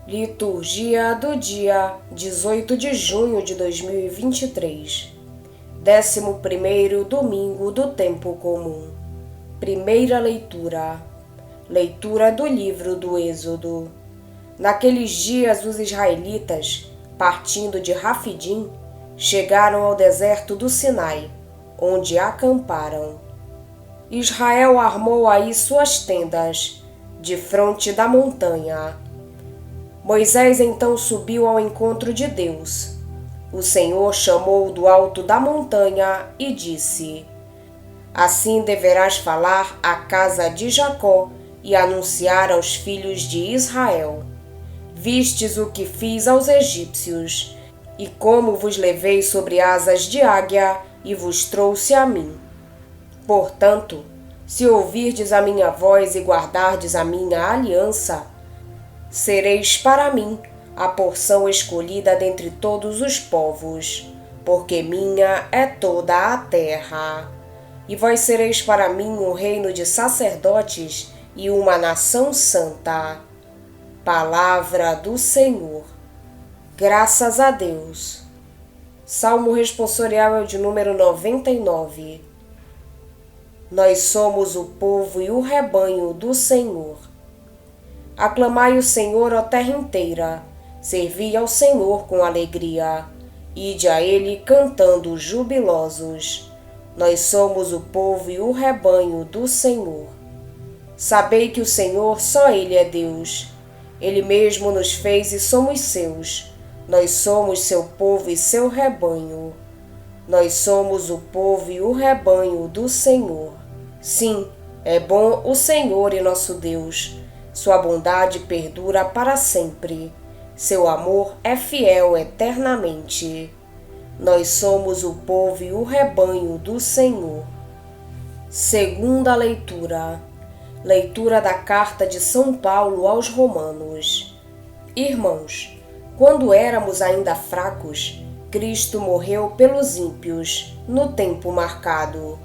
Liturgia do dia 18 de junho de 2023, 11º domingo do tempo comum. Primeira leitura. Leitura do livro do Êxodo. Naqueles dias os israelitas, partindo de Rafidim, chegaram ao deserto do Sinai, onde acamparam. Israel armou aí suas tendas, defronte da montanha. Moisés então subiu ao encontro de Deus. O Senhor chamou do alto da montanha e disse: Assim deverás falar à casa de Jacó e anunciar aos filhos de Israel: Vistes o que fiz aos egípcios, e como vos levei sobre asas de águia e vos trouxe a mim. Portanto, se ouvirdes a minha voz e guardardes a minha aliança, sereis para mim a porção escolhida dentre todos os povos, porque minha é toda a terra. E vós sereis para mim um reino de sacerdotes e uma nação santa. Palavra do Senhor. Graças a Deus. Salmo responsorial é o de número 99. Nós somos o povo e o rebanho do Senhor. Aclamai o Senhor, ó terra inteira, servi ao Senhor com alegria, ide a Ele cantando jubilosos. Nós somos o povo e o rebanho do Senhor. Sabei que o Senhor, só Ele é Deus. Ele mesmo nos fez e somos seus. Nós somos seu povo e seu rebanho. Nós somos o povo e o rebanho do Senhor. Sim, é bom o Senhor e nosso Deus. Sua bondade perdura para sempre. Seu amor é fiel eternamente. Nós somos o povo e o rebanho do Senhor. Segunda leitura. Leitura da carta de São Paulo aos Romanos. Irmãos, quando éramos ainda fracos, Cristo morreu pelos ímpios, no tempo marcado.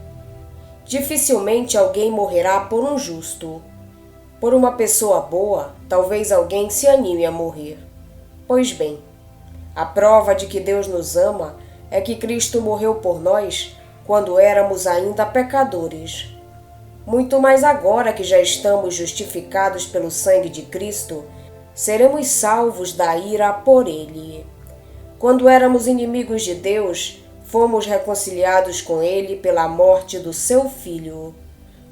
Dificilmente alguém morrerá por um justo. Por uma pessoa boa, talvez alguém se anime a morrer. Pois bem, a prova de que Deus nos ama é que Cristo morreu por nós quando éramos ainda pecadores. Muito mais agora que já estamos justificados pelo sangue de Cristo, seremos salvos da ira por Ele. Quando éramos inimigos de Deus, fomos reconciliados com Ele pela morte do seu Filho.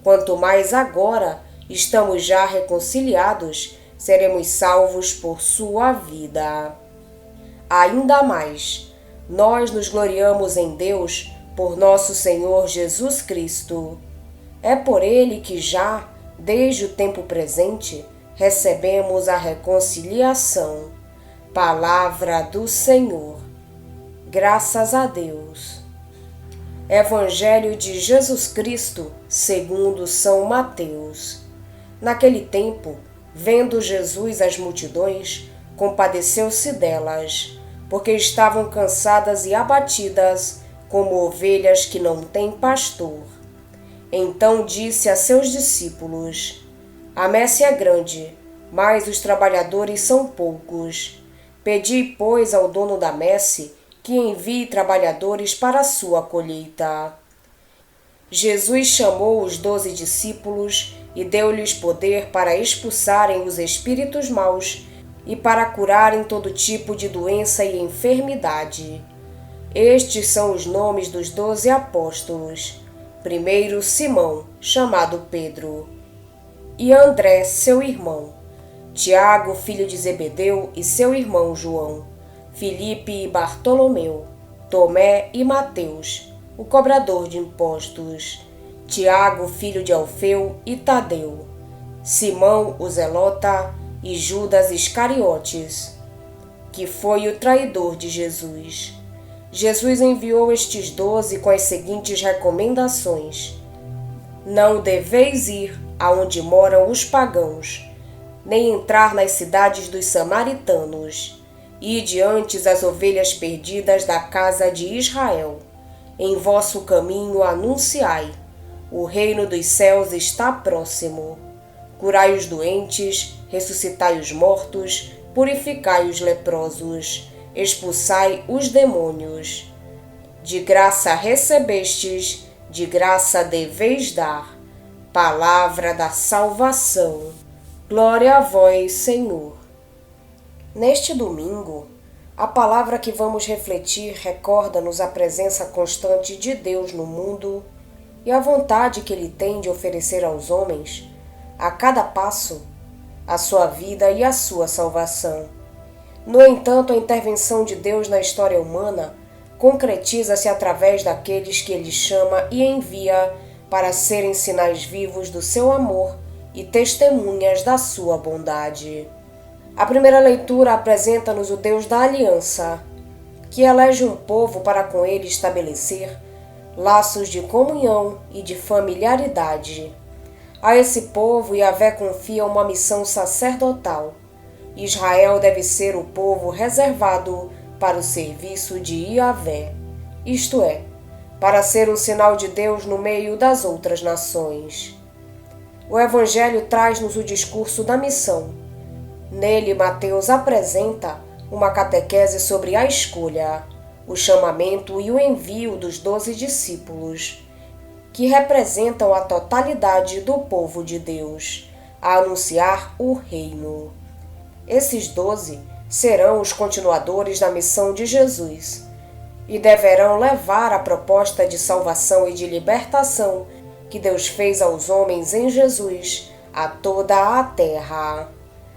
Quanto mais agora estamos já reconciliados, seremos salvos por sua vida. Ainda mais, nós nos gloriamos em Deus por nosso Senhor Jesus Cristo. É por Ele que já, desde o tempo presente, recebemos a reconciliação. Palavra do Senhor. Graças a Deus. Evangelho de Jesus Cristo, segundo São Mateus. Naquele tempo, vendo Jesus as multidões, compadeceu-se delas, porque estavam cansadas e abatidas, como ovelhas que não têm pastor. Então disse a seus discípulos: A messe é grande, mas os trabalhadores são poucos. Pedi, pois, ao dono da messe que envie trabalhadores para a sua colheita. Jesus chamou os 12 discípulos e deu-lhes poder para expulsarem os espíritos maus e para curarem todo tipo de doença e enfermidade. Estes são os nomes dos 12 apóstolos. Primeiro, Simão, chamado Pedro, e André, seu irmão, Tiago, filho de Zebedeu, e seu irmão João, Filipe e Bartolomeu, Tomé e Mateus, o cobrador de impostos, Tiago, filho de Alfeu, e Tadeu, Simão, o zelota, e Judas Iscariotes, que foi o traidor de Jesus. Jesus enviou estes 12 com as seguintes recomendações: Não deveis ir aonde moram os pagãos, nem entrar nas cidades dos samaritanos. Ide antes as ovelhas perdidas da casa de Israel. Em vosso caminho anunciai: o reino dos céus está próximo. Curai os doentes, ressuscitai os mortos, purificai os leprosos, expulsai os demônios. De graça recebestes, de graça deveis dar. Palavra da salvação. Glória a vós, Senhor. Neste domingo, a palavra que vamos refletir recorda-nos a presença constante de Deus no mundo e a vontade que Ele tem de oferecer aos homens, a cada passo, a sua vida e a sua salvação. No entanto, a intervenção de Deus na história humana concretiza-se através daqueles que Ele chama e envia para serem sinais vivos do seu amor e testemunhas da sua bondade. A primeira leitura apresenta-nos o Deus da aliança, que elege um povo para com Ele estabelecer laços de comunhão e de familiaridade. A esse povo, Yahvé confia uma missão sacerdotal. Israel deve ser o povo reservado para o serviço de Yahvé, isto é, para ser um sinal de Deus no meio das outras nações. O Evangelho traz-nos o discurso da missão. Nele, Mateus apresenta uma catequese sobre a escolha, o chamamento e o envio dos 12 discípulos, que representam a totalidade do povo de Deus, a anunciar o reino. Esses 12 serão os continuadores da missão de Jesus e deverão levar a proposta de salvação e de libertação que Deus fez aos homens em Jesus a toda a terra.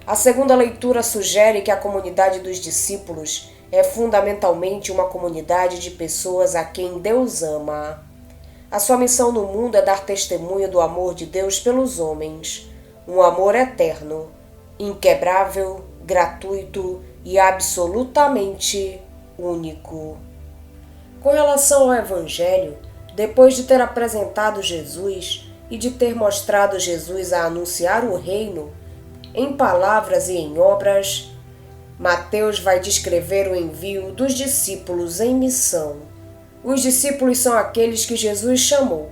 A segunda leitura sugere que a comunidade dos discípulos é fundamentalmente uma comunidade de pessoas a quem Deus ama. A sua missão no mundo é dar testemunho do amor de Deus pelos homens, um amor eterno, inquebrável, gratuito e absolutamente único. Com relação ao Evangelho, depois de ter apresentado Jesus e de ter mostrado Jesus a anunciar o reino, em palavras e em obras, Mateus vai descrever o envio dos discípulos em missão. Os discípulos são aqueles que Jesus chamou,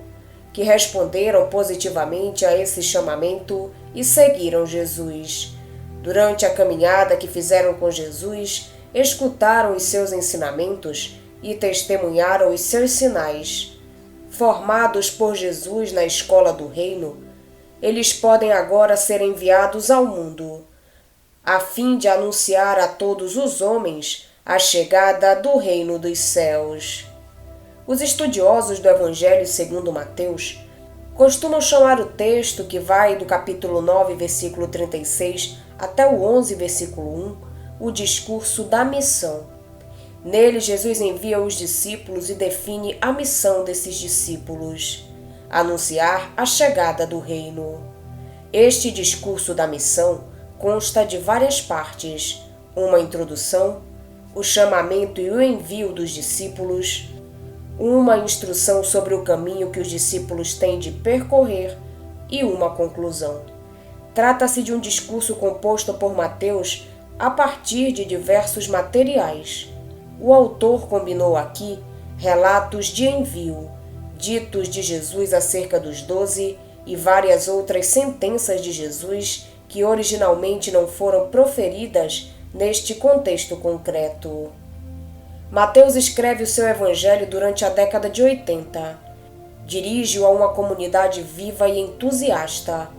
que responderam positivamente a esse chamamento e seguiram Jesus. Durante a caminhada que fizeram com Jesus, escutaram os seus ensinamentos e testemunharam os seus sinais. Formados por Jesus na escola do reino, eles podem agora ser enviados ao mundo, a fim de anunciar a todos os homens a chegada do reino dos céus. Os estudiosos do Evangelho segundo Mateus costumam chamar o texto que vai do capítulo 9, versículo 36 até o 11, versículo 1, o discurso da missão. Nele, Jesus envia os discípulos e define a missão desses discípulos: anunciar a chegada do reino. Este discurso da missão consta de várias partes: uma introdução, o chamamento e o envio dos discípulos, uma instrução sobre o caminho que os discípulos têm de percorrer e uma conclusão. Trata-se de um discurso composto por Mateus a partir de diversos materiais. O autor combinou aqui relatos de envio, ditos de Jesus acerca dos 12 e várias outras sentenças de Jesus que originalmente não foram proferidas neste contexto concreto. Mateus escreve o seu evangelho durante a década de 80. Dirige-o a uma comunidade viva e entusiasta,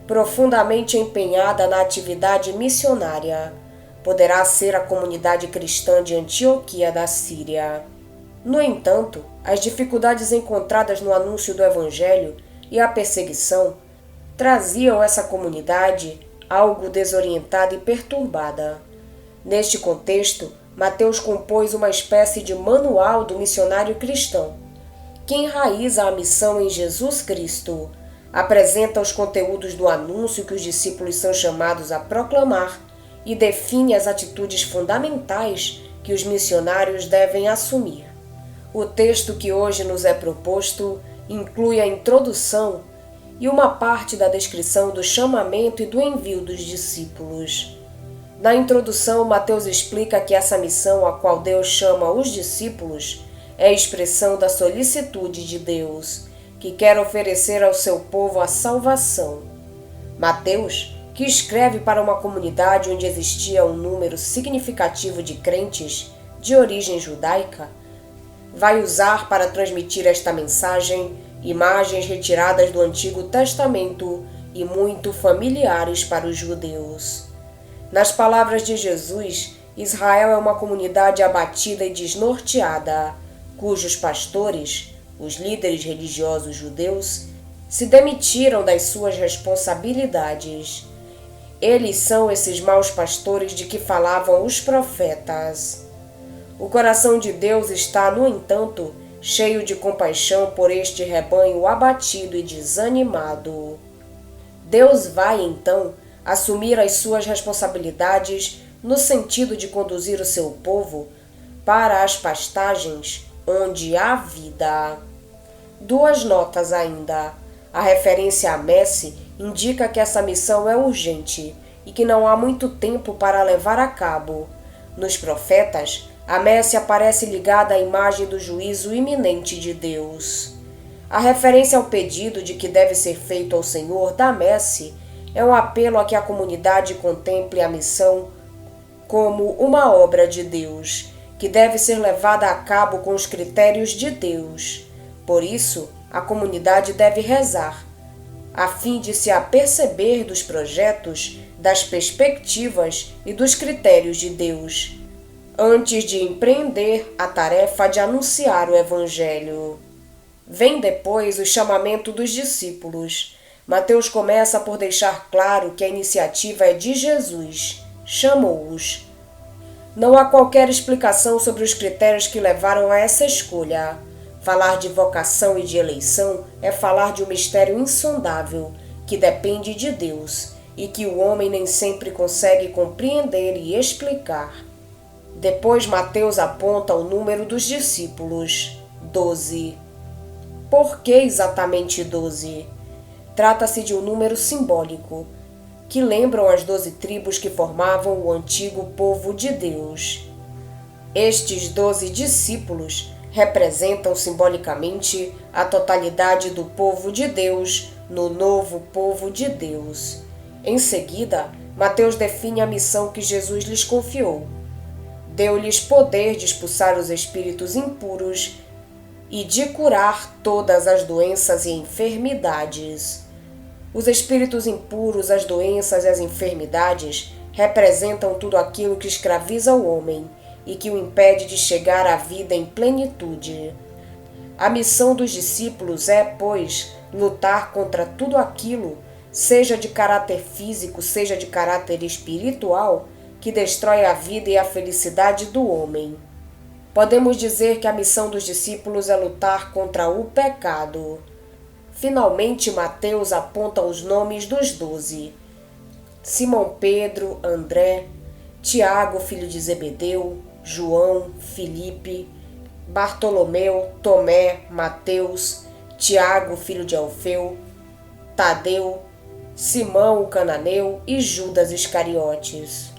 profundamente empenhada na atividade missionária. Poderá ser a comunidade cristã de Antioquia da Síria. No entanto, as dificuldades encontradas no anúncio do evangelho e a perseguição traziam essa comunidade algo desorientada e perturbada. Neste contexto, Mateus compôs uma espécie de manual do missionário cristão, que enraiza a missão em Jesus Cristo, apresenta os conteúdos do anúncio que os discípulos são chamados a proclamar e define as atitudes fundamentais que os missionários devem assumir. O texto que hoje nos é proposto inclui a introdução e uma parte da descrição do chamamento e do envio dos discípulos. Na introdução, Mateus explica que essa missão a qual Deus chama os discípulos é a expressão da solicitude de Deus, que quer oferecer ao seu povo a salvação. Mateus que escreve para uma comunidade onde existia um número significativo de crentes de origem judaica, vai usar para transmitir esta mensagem imagens retiradas do Antigo Testamento e muito familiares para os judeus. Nas palavras de Jesus, Israel é uma comunidade abatida e desnorteada, cujos pastores, os líderes religiosos judeus, se demitiram das suas responsabilidades. Eles são esses maus pastores de que falavam os profetas. O coração de Deus está, no entanto, cheio de compaixão por este rebanho abatido e desanimado. Deus vai, então, assumir as suas responsabilidades no sentido de conduzir o seu povo para as pastagens onde há vida. 2 notas ainda. A referência à messe indica que essa missão é urgente e que não há muito tempo para levar a cabo. Nos profetas, a messe aparece ligada à imagem do juízo iminente de Deus. A referência ao pedido de que deve ser feito ao Senhor da messe é um apelo a que a comunidade contemple a missão como uma obra de Deus, que deve ser levada a cabo com os critérios de Deus. Por isso, a comunidade deve rezar, a fim de se aperceber dos projetos, das perspectivas e dos critérios de Deus, antes de empreender a tarefa de anunciar o Evangelho. Vem depois o chamamento dos discípulos. Mateus começa por deixar claro que a iniciativa é de Jesus. Chamou-os. Não há qualquer explicação sobre os critérios que levaram a essa escolha. Falar de vocação e de eleição é falar de um mistério insondável, que depende de Deus e que o homem nem sempre consegue compreender e explicar. Depois Mateus aponta o número dos discípulos, 12. Por que exatamente 12? Trata-se de um número simbólico, que lembram as 12 tribos que formavam o antigo povo de Deus. Estes 12 discípulos representam simbolicamente a totalidade do povo de Deus no novo povo de Deus. Em seguida, Mateus define a missão que Jesus lhes confiou. Deu-lhes poder de expulsar os espíritos impuros e de curar todas as doenças e enfermidades. Os espíritos impuros, as doenças e as enfermidades representam tudo aquilo que escraviza o homem e que o impede de chegar à vida em plenitude. A missão dos discípulos é, pois, lutar contra tudo aquilo, seja de caráter físico, seja de caráter espiritual, que destrói a vida e a felicidade do homem. Podemos dizer que a missão dos discípulos é lutar contra o pecado. Finalmente, Mateus aponta os nomes dos 12. Simão Pedro, André, Tiago, filho de Zebedeu, João, Filipe, Bartolomeu, Tomé, Mateus, Tiago, filho de Alfeu, Tadeu, Simão o cananeu e Judas Iscariotes.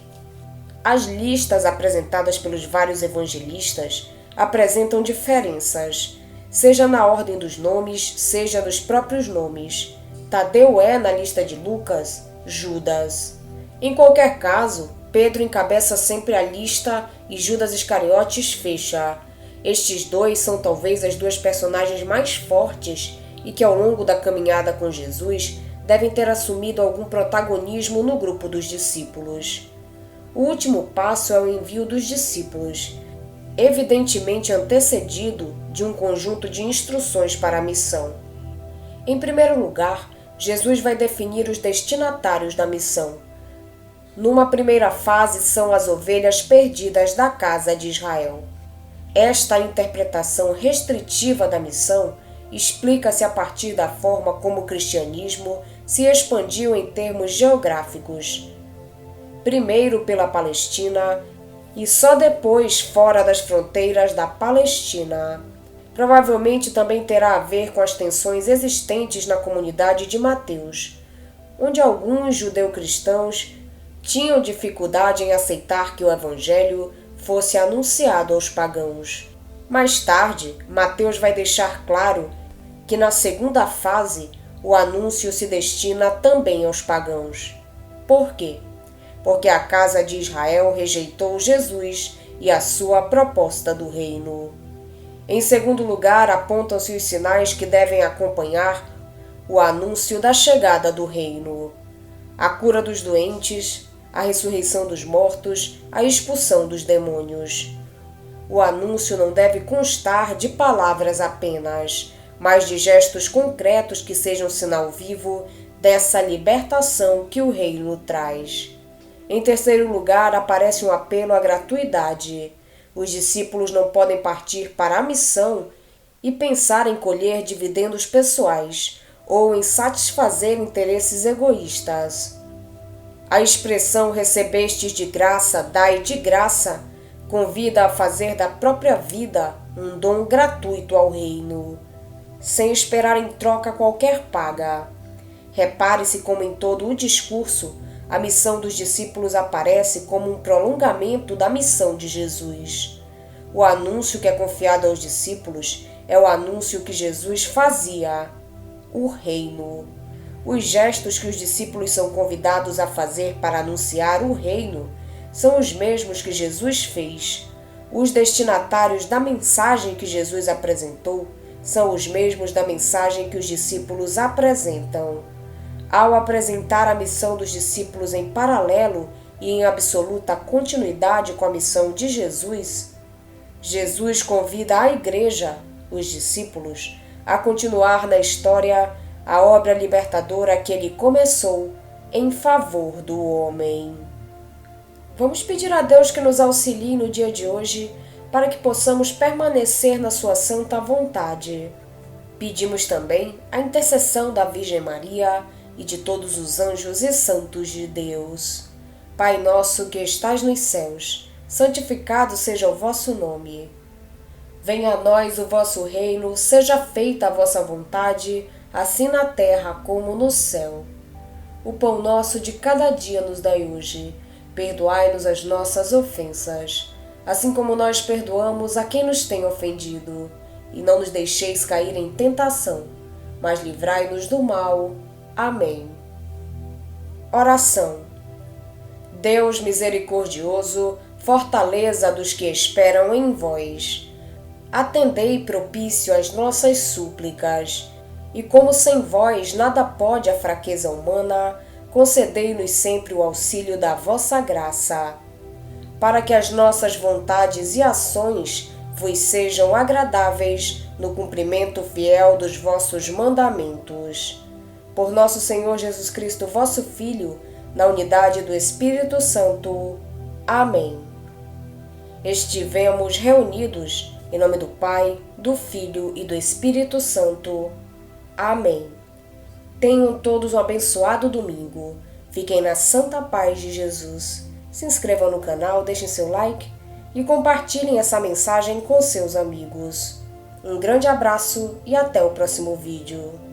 As listas apresentadas pelos vários evangelistas apresentam diferenças, seja na ordem dos nomes, seja nos próprios nomes. Tadeu é, na lista de Lucas, Judas. Em qualquer caso, Pedro encabeça sempre a lista e Judas Iscariotes fecha. Estes dois são talvez as duas personagens mais fortes e que ao longo da caminhada com Jesus devem ter assumido algum protagonismo no grupo dos discípulos. O último passo é o envio dos discípulos, evidentemente antecedido de um conjunto de instruções para a missão. Em primeiro lugar, Jesus vai definir os destinatários da missão. Numa primeira fase são as ovelhas perdidas da casa de Israel. Esta interpretação restritiva da missão explica-se a partir da forma como o cristianismo se expandiu em termos geográficos. Primeiro pela Palestina e só depois fora das fronteiras da Palestina. Provavelmente também terá a ver com as tensões existentes na comunidade de Mateus, onde alguns judeu-cristãos tinham dificuldade em aceitar que o Evangelho fosse anunciado aos pagãos. Mais tarde, Mateus vai deixar claro que na segunda fase o anúncio se destina também aos pagãos. Por quê? Porque a casa de Israel rejeitou Jesus e a sua proposta do reino. Em segundo lugar, apontam-se os sinais que devem acompanhar o anúncio da chegada do reino: a cura dos doentes, a ressurreição dos mortos, a expulsão dos demônios. O anúncio não deve constar de palavras apenas, mas de gestos concretos que sejam sinal vivo dessa libertação que o reino traz. Em terceiro lugar, aparece um apelo à gratuidade. Os discípulos não podem partir para a missão e pensar em colher dividendos pessoais ou em satisfazer interesses egoístas. A expressão recebestes de graça, dai de graça, convida a fazer da própria vida um dom gratuito ao reino, sem esperar em troca qualquer paga. Repare-se como em todo o discurso, a missão dos discípulos aparece como um prolongamento da missão de Jesus. O anúncio que é confiado aos discípulos é o anúncio que Jesus fazia: o reino. Os gestos que os discípulos são convidados a fazer para anunciar o reino são os mesmos que Jesus fez. Os destinatários da mensagem que Jesus apresentou são os mesmos da mensagem que os discípulos apresentam. Ao apresentar a missão dos discípulos em paralelo e em absoluta continuidade com a missão de Jesus, Jesus convida a igreja, os discípulos, a continuar na história a obra libertadora que ele começou em favor do homem. Vamos pedir a Deus que nos auxilie no dia de hoje para que possamos permanecer na sua santa vontade. Pedimos também a intercessão da Virgem Maria e de todos os anjos e santos de Deus. Pai nosso que estais nos céus, santificado seja o vosso nome. Venha a nós o vosso reino, seja feita a vossa vontade, assim na terra como no céu. O pão nosso de cada dia nos dai hoje. Perdoai-nos as nossas ofensas, assim como nós perdoamos a quem nos tem ofendido. E não nos deixeis cair em tentação, mas livrai-nos do mal. Amém. Oração. Deus misericordioso, fortaleza dos que esperam em vós, atendei propício às nossas súplicas, e como sem vós nada pode a fraqueza humana, concedei-nos sempre o auxílio da vossa graça, para que as nossas vontades e ações vos sejam agradáveis no cumprimento fiel dos vossos mandamentos. Por nosso Senhor Jesus Cristo, vosso Filho, na unidade do Espírito Santo. Amém. Estivemos reunidos em nome do Pai, do Filho e do Espírito Santo. Amém. Tenham todos um abençoado domingo. Fiquem na santa paz de Jesus. Se inscrevam no canal, deixem seu like e compartilhem essa mensagem com seus amigos. Um grande abraço e até o próximo vídeo.